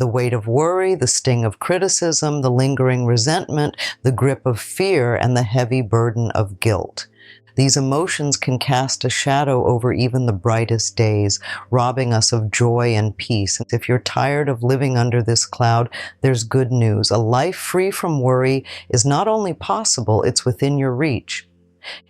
The weight of worry, the sting of criticism, the lingering resentment, the grip of fear, and the heavy burden of guilt. These emotions can cast a shadow over even the brightest days, robbing us of joy and peace. If you're tired of living under this cloud, there's good news. A life free from worry is not only possible, it's within your reach.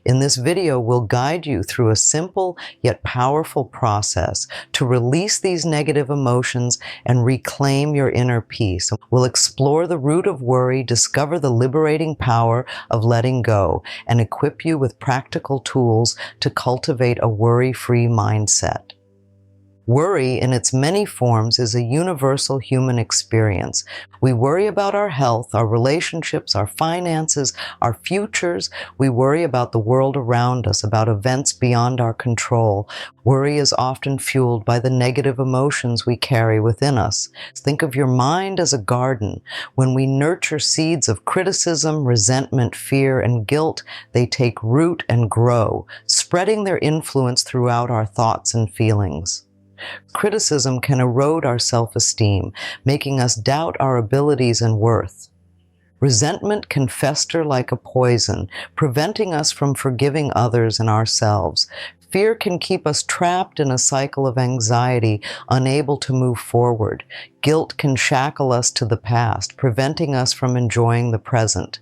In this video, we'll guide you through a simple yet powerful process to release these negative emotions and reclaim your inner peace. We'll explore the root of worry, discover the liberating power of letting go, and equip you with practical tools to cultivate a worry-free mindset. Worry, in its many forms, is a universal human experience. We worry about our health, our relationships, our finances, our futures. We worry about the world around us, about events beyond our control. Worry is often fueled by the negative emotions we carry within us. Think of your mind as a garden. When we nurture seeds of criticism, resentment, fear, and guilt, they take root and grow, spreading their influence throughout our thoughts and feelings. Criticism can erode our self-esteem, making us doubt our abilities and worth. Resentment can fester like a poison, preventing us from forgiving others and ourselves. Fear can keep us trapped in a cycle of anxiety, unable to move forward. Guilt can shackle us to the past, preventing us from enjoying the present.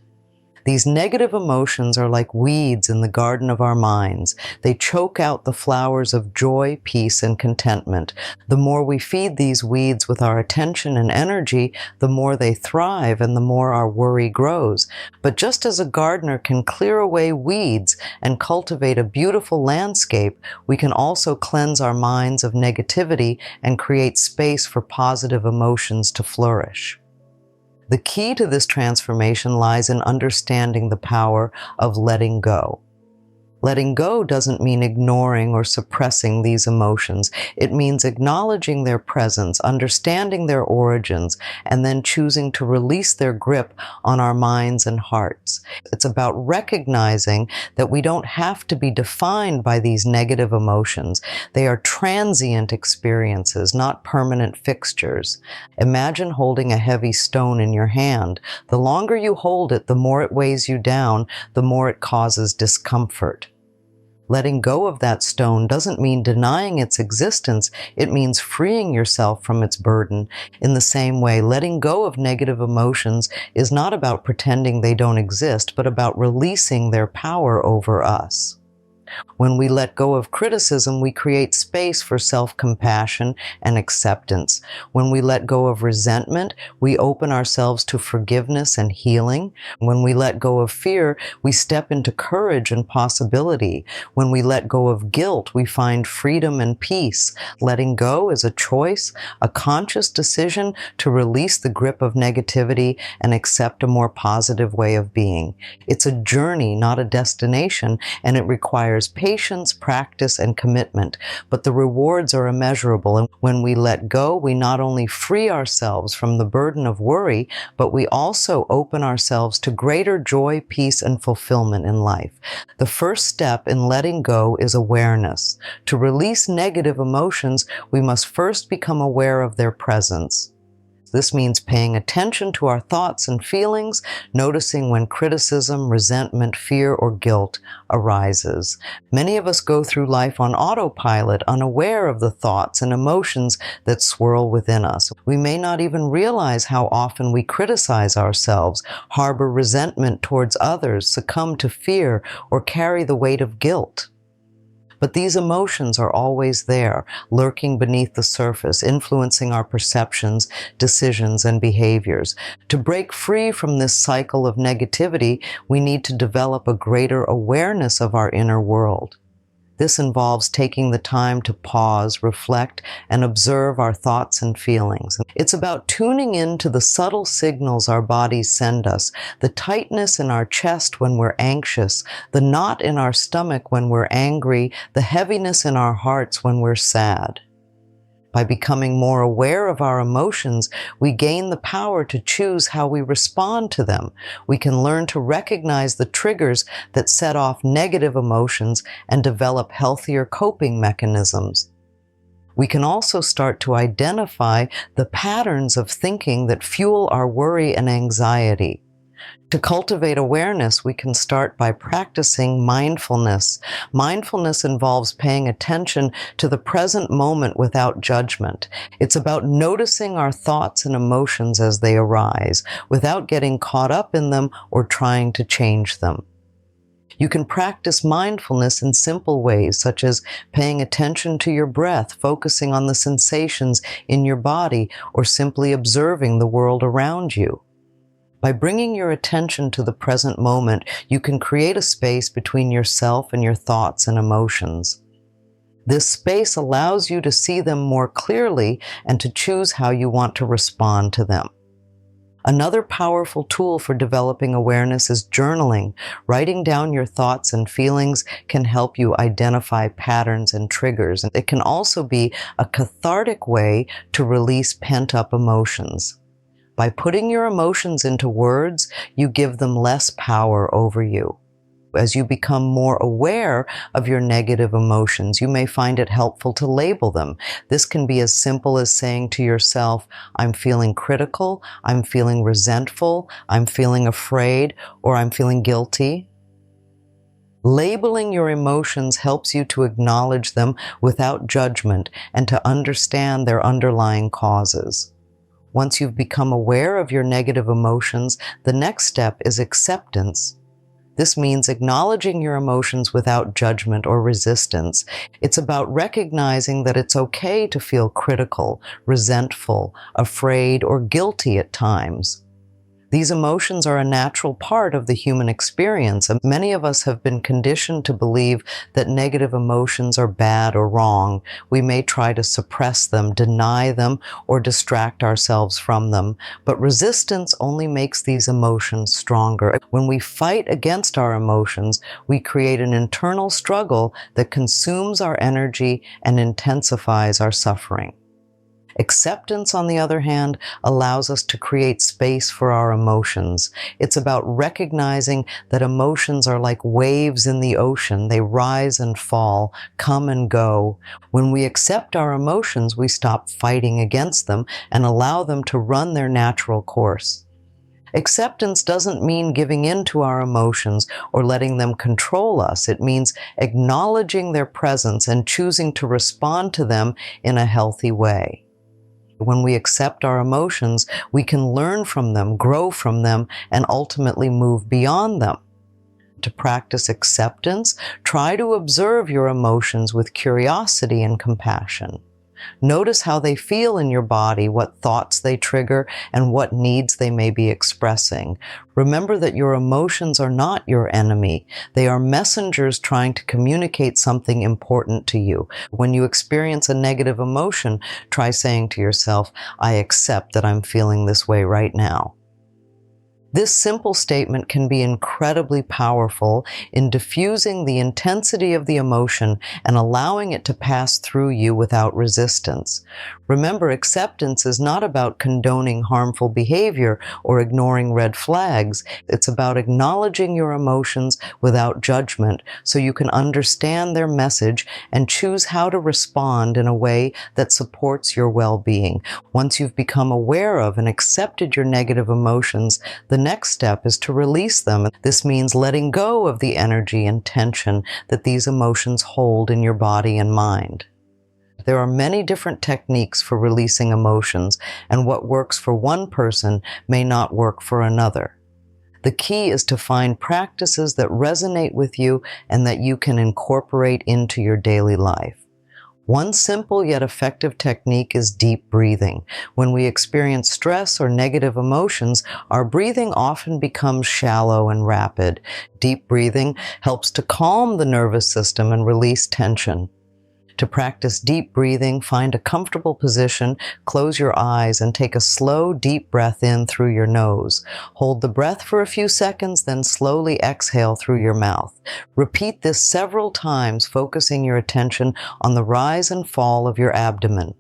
These negative emotions are like weeds in the garden of our minds. They choke out the flowers of joy, peace, and contentment. The more we feed these weeds with our attention and energy, the more they thrive and the more our worry grows. But just as a gardener can clear away weeds and cultivate a beautiful landscape, we can also cleanse our minds of negativity and create space for positive emotions to flourish. The key to this transformation lies in understanding the power of letting go. Letting go doesn't mean ignoring or suppressing these emotions. It means acknowledging their presence, understanding their origins, and then choosing to release their grip on our minds and hearts. It's about recognizing that we don't have to be defined by these negative emotions. They are transient experiences, not permanent fixtures. Imagine holding a heavy stone in your hand. The longer you hold it, the more it weighs you down, the more it causes discomfort. Letting go of that stone doesn't mean denying its existence. It means freeing yourself from its burden. In the same way, letting go of negative emotions is not about pretending they don't exist, but about releasing their power over us. When we let go of criticism, we create space for self-compassion and acceptance. When we let go of resentment, we open ourselves to forgiveness and healing. When we let go of fear, we step into courage and possibility. When we let go of guilt, we find freedom and peace. Letting go is a choice, a conscious decision to release the grip of negativity and accept a more positive way of being. It's a journey, not a destination, and it requires patience, practice, and commitment, but the rewards are immeasurable. And when we let go, we not only free ourselves from the burden of worry, but we also open ourselves to greater joy, peace, and fulfillment in life. The first step in letting go is awareness. To release negative emotions, we must first become aware of their presence. This means paying attention to our thoughts and feelings, noticing when criticism, resentment, fear, or guilt arises. Many of us go through life on autopilot, unaware of the thoughts and emotions that swirl within us. We may not even realize how often we criticize ourselves, harbor resentment towards others, succumb to fear, or carry the weight of guilt. But these emotions are always there, lurking beneath the surface, influencing our perceptions, decisions, and behaviors. To break free from this cycle of negativity, we need to develop a greater awareness of our inner world. This involves taking the time to pause, reflect, and observe our thoughts and feelings. It's about tuning in to the subtle signals our bodies send us, the tightness in our chest when we're anxious, the knot in our stomach when we're angry, the heaviness in our hearts when we're sad. By becoming more aware of our emotions, we gain the power to choose how we respond to them. We can learn to recognize the triggers that set off negative emotions and develop healthier coping mechanisms. We can also start to identify the patterns of thinking that fuel our worry and anxiety. To cultivate awareness, we can start by practicing mindfulness. Mindfulness involves paying attention to the present moment without judgment. It's about noticing our thoughts and emotions as they arise, without getting caught up in them or trying to change them. You can practice mindfulness in simple ways, such as paying attention to your breath, focusing on the sensations in your body, or simply observing the world around you. By bringing your attention to the present moment, you can create a space between yourself and your thoughts and emotions. This space allows you to see them more clearly and to choose how you want to respond to them. Another powerful tool for developing awareness is journaling. Writing down your thoughts and feelings can help you identify patterns and triggers. It can also be a cathartic way to release pent-up emotions. By putting your emotions into words, you give them less power over you. As you become more aware of your negative emotions, you may find it helpful to label them. This can be as simple as saying to yourself, I'm feeling critical, I'm feeling resentful, I'm feeling afraid, or I'm feeling guilty. Labeling your emotions helps you to acknowledge them without judgment and to understand their underlying causes. Once you've become aware of your negative emotions, the next step is acceptance. This means acknowledging your emotions without judgment or resistance. It's about recognizing that it's okay to feel critical, resentful, afraid, or guilty at times. These emotions are a natural part of the human experience, and many of us have been conditioned to believe that negative emotions are bad or wrong. We may try to suppress them, deny them, or distract ourselves from them, but resistance only makes these emotions stronger. When we fight against our emotions, we create an internal struggle that consumes our energy and intensifies our suffering. Acceptance, on the other hand, allows us to create space for our emotions. It's about recognizing that emotions are like waves in the ocean. They rise and fall, come and go. When we accept our emotions, we stop fighting against them and allow them to run their natural course. Acceptance doesn't mean giving in to our emotions or letting them control us. It means acknowledging their presence and choosing to respond to them in a healthy way. When we accept our emotions, we can learn from them, grow from them, and ultimately move beyond them. To practice acceptance, try to observe your emotions with curiosity and compassion. Notice how they feel in your body, what thoughts they trigger, and what needs they may be expressing. Remember that your emotions are not your enemy. They are messengers trying to communicate something important to you. When you experience a negative emotion, try saying to yourself, I accept that I'm feeling this way right now. This simple statement can be incredibly powerful in diffusing the intensity of the emotion and allowing it to pass through you without resistance. Remember, acceptance is not about condoning harmful behavior or ignoring red flags. It's about acknowledging your emotions without judgment so you can understand their message and choose how to respond in a way that supports your well-being. Once you've become aware of and accepted your negative emotions, the next step is to release them. This means letting go of the energy and tension that these emotions hold in your body and mind. There are many different techniques for releasing emotions, and what works for one person may not work for another. The key is to find practices that resonate with you and that you can incorporate into your daily life. One simple yet effective technique is deep breathing. When we experience stress or negative emotions, our breathing often becomes shallow and rapid. Deep breathing helps to calm the nervous system and release tension. To practice deep breathing, find a comfortable position, close your eyes, and take a slow, deep breath in through your nose. Hold the breath for a few seconds, then slowly exhale through your mouth. Repeat this several times, focusing your attention on the rise and fall of your abdomen.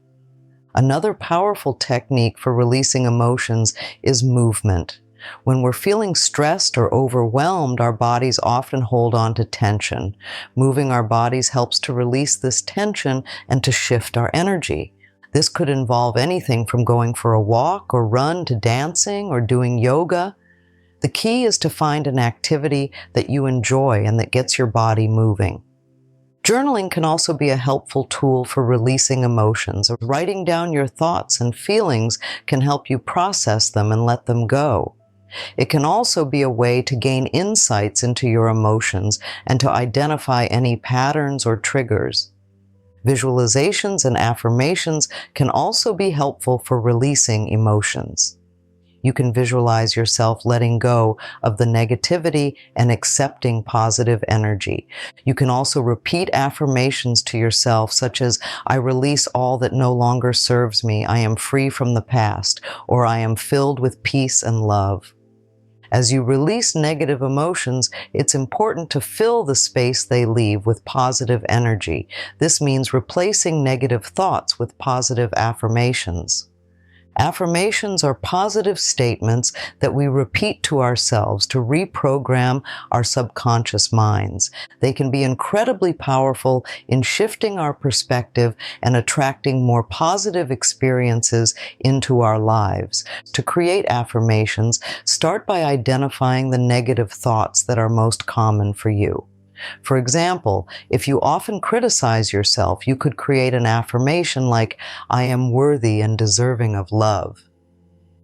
Another powerful technique for releasing emotions is movement. When we're feeling stressed or overwhelmed, our bodies often hold on to tension. Moving our bodies helps to release this tension and to shift our energy. This could involve anything from going for a walk or run to dancing or doing yoga. The key is to find an activity that you enjoy and that gets your body moving. Journaling can also be a helpful tool for releasing emotions. Writing down your thoughts and feelings can help you process them and let them go. It can also be a way to gain insights into your emotions and to identify any patterns or triggers. Visualizations and affirmations can also be helpful for releasing emotions. You can visualize yourself letting go of the negativity and accepting positive energy. You can also repeat affirmations to yourself, such as, "I release all that no longer serves me. I am free from the past," or "I am filled with peace and love." As you release negative emotions, it's important to fill the space they leave with positive energy. This means replacing negative thoughts with positive affirmations. Affirmations are positive statements that we repeat to ourselves to reprogram our subconscious minds. They can be incredibly powerful in shifting our perspective and attracting more positive experiences into our lives. To create affirmations, start by identifying the negative thoughts that are most common for you. For example, if you often criticize yourself, you could create an affirmation like, "I am worthy and deserving of love."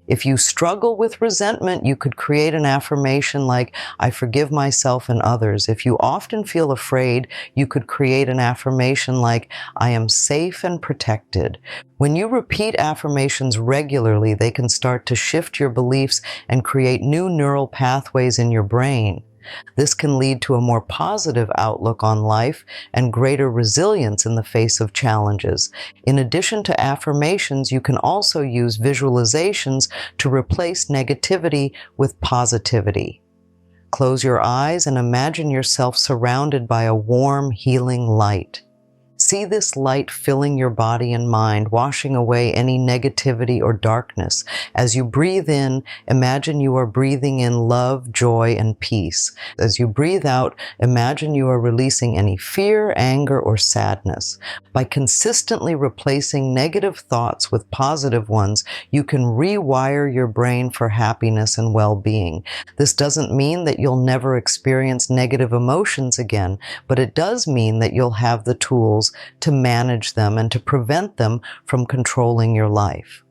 If you struggle with resentment, you could create an affirmation like, "I forgive myself and others." If you often feel afraid, you could create an affirmation like, "I am safe and protected." When you repeat affirmations regularly, they can start to shift your beliefs and create new neural pathways in your brain. This can lead to a more positive outlook on life and greater resilience in the face of challenges. In addition to affirmations, you can also use visualizations to replace negativity with positivity. Close your eyes and imagine yourself surrounded by a warm, healing light. See this light filling your body and mind, washing away any negativity or darkness. As you breathe in, imagine you are breathing in love, joy, and peace. As you breathe out, imagine you are releasing any fear, anger, or sadness. By consistently replacing negative thoughts with positive ones, you can rewire your brain for happiness and well-being. This doesn't mean that you'll never experience negative emotions again, but it does mean that you'll have the tools to manage them and to prevent them from controlling your life.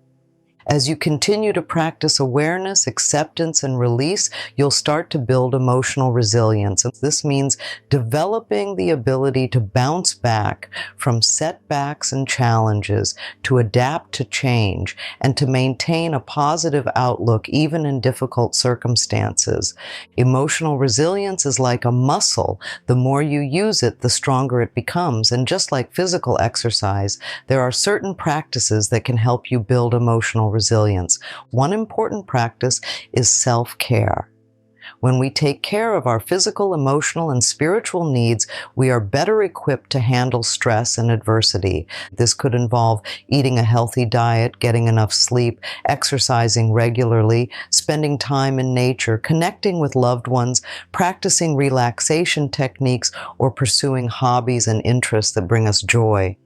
As you continue to practice awareness, acceptance, and release, you'll start to build emotional resilience. This means developing the ability to bounce back from setbacks and challenges, to adapt to change, and to maintain a positive outlook even in difficult circumstances. Emotional resilience is like a muscle. The more you use it, the stronger it becomes. And just like physical exercise, there are certain practices that can help you build emotional resilience. One important practice is self-care. When we take care of our physical, emotional, and spiritual needs, we are better equipped to handle stress and adversity. This could involve eating a healthy diet, getting enough sleep, exercising regularly, spending time in nature, connecting with loved ones, practicing relaxation techniques, or pursuing hobbies and interests that bring us joy.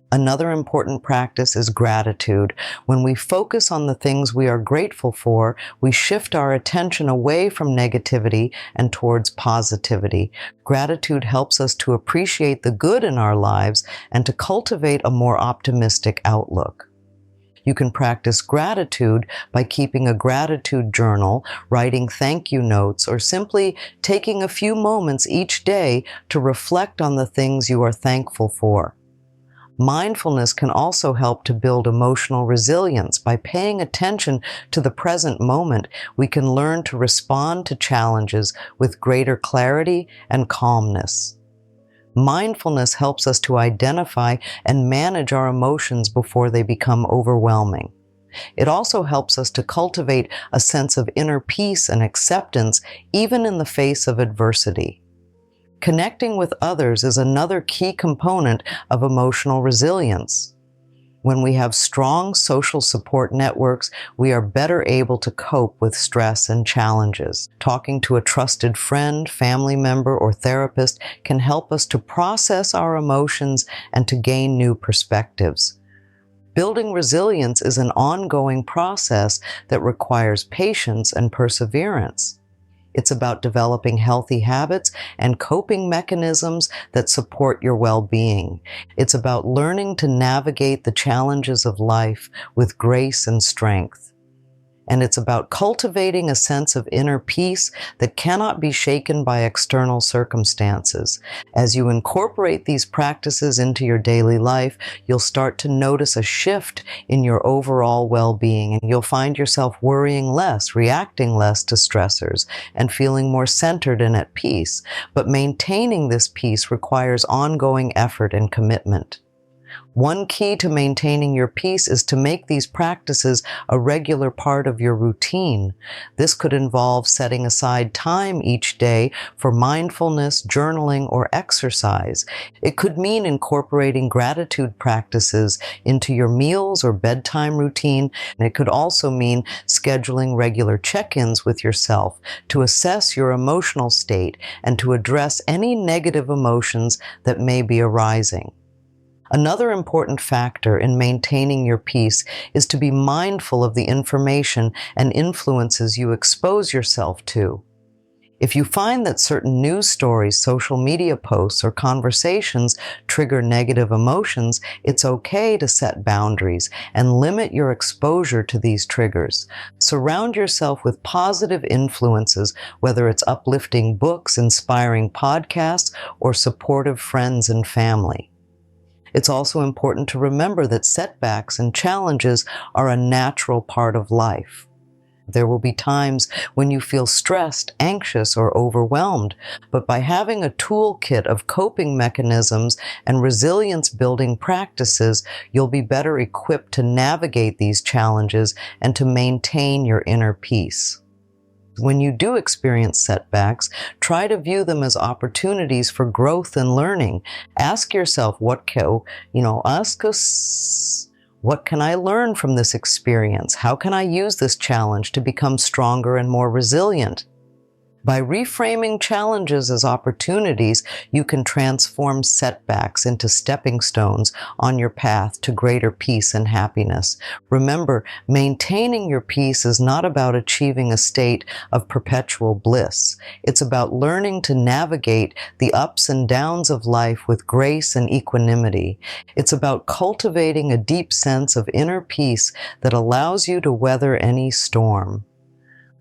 Another important practice is gratitude. When we focus on the things we are grateful for, we shift our attention away from negativity and towards positivity. Gratitude helps us to appreciate the good in our lives and to cultivate a more optimistic outlook. You can practice gratitude by keeping a gratitude journal, writing thank you notes, or simply taking a few moments each day to reflect on the things you are thankful for. Mindfulness can also help to build emotional resilience. By paying attention to the present moment, we can learn to respond to challenges with greater clarity and calmness. Mindfulness helps us to identify and manage our emotions before they become overwhelming. It also helps us to cultivate a sense of inner peace and acceptance, even in the face of adversity. Connecting with others is another key component of emotional resilience. When we have strong social support networks, we are better able to cope with stress and challenges. Talking to a trusted friend, family member, or therapist can help us to process our emotions and to gain new perspectives. Building resilience is an ongoing process that requires patience and perseverance. It's about developing healthy habits and coping mechanisms that support your well-being. It's about learning to navigate the challenges of life with grace and strength. And it's about cultivating a sense of inner peace that cannot be shaken by external circumstances. As you incorporate these practices into your daily life, you'll start to notice a shift in your overall well-being, and you'll find yourself worrying less, reacting less to stressors, and feeling more centered and at peace. But maintaining this peace requires ongoing effort and commitment. One key to maintaining your peace is to make these practices a regular part of your routine. This could involve setting aside time each day for mindfulness, journaling, or exercise. It could mean incorporating gratitude practices into your meals or bedtime routine, and it could also mean scheduling regular check-ins with yourself to assess your emotional state and to address any negative emotions that may be arising. Another important factor in maintaining your peace is to be mindful of the information and influences you expose yourself to. If you find that certain news stories, social media posts, or conversations trigger negative emotions, it's okay to set boundaries and limit your exposure to these triggers. Surround yourself with positive influences, whether it's uplifting books, inspiring podcasts, or supportive friends and family. It's also important to remember that setbacks and challenges are a natural part of life. There will be times when you feel stressed, anxious, or overwhelmed, but by having a toolkit of coping mechanisms and resilience-building practices, you'll be better equipped to navigate these challenges and to maintain your inner peace. When you do experience setbacks, try to view them as opportunities for growth and learning. Ask yourself, what can I learn from this experience? How can I use this challenge to become stronger and more resilient? By reframing challenges as opportunities, you can transform setbacks into stepping stones on your path to greater peace and happiness. Remember, maintaining your peace is not about achieving a state of perpetual bliss. It's about learning to navigate the ups and downs of life with grace and equanimity. It's about cultivating a deep sense of inner peace that allows you to weather any storm.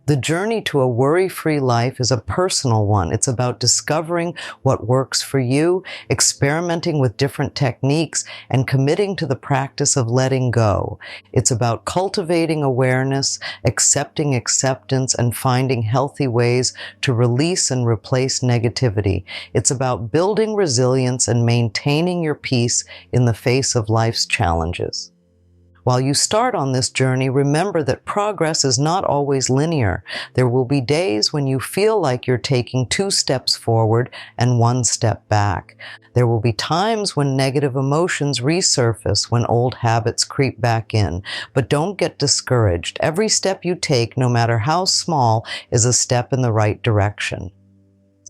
The journey to a worry-free life is a personal one. It's about discovering what works for you, experimenting with different techniques, and committing to the practice of letting go. It's about cultivating awareness, accepting acceptance, and finding healthy ways to release and replace negativity. It's about building resilience and maintaining your peace in the face of life's challenges. While you start on this journey, remember that progress is not always linear. There will be days when you feel like you're taking 2 steps forward and 1 step back. There will be times when negative emotions resurface, when old habits creep back in. But don't get discouraged. Every step you take, no matter how small, is a step in the right direction.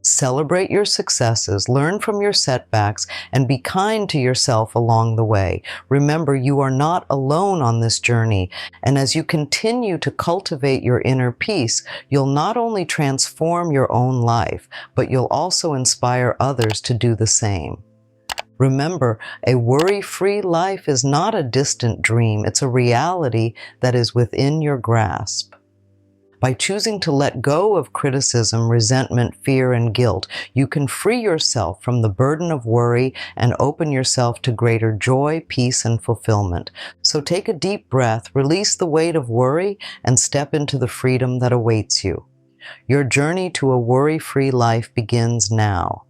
Celebrate your successes, learn from your setbacks, and be kind to yourself along the way. Remember, you are not alone on this journey, and as you continue to cultivate your inner peace, you'll not only transform your own life, but you'll also inspire others to do the same. Remember, a worry-free life is not a distant dream. It's a reality that is within your grasp. By choosing to let go of criticism, resentment, fear, and guilt, you can free yourself from the burden of worry and open yourself to greater joy, peace, and fulfillment. So take a deep breath, release the weight of worry, and step into the freedom that awaits you. Your journey to a worry-free life begins now.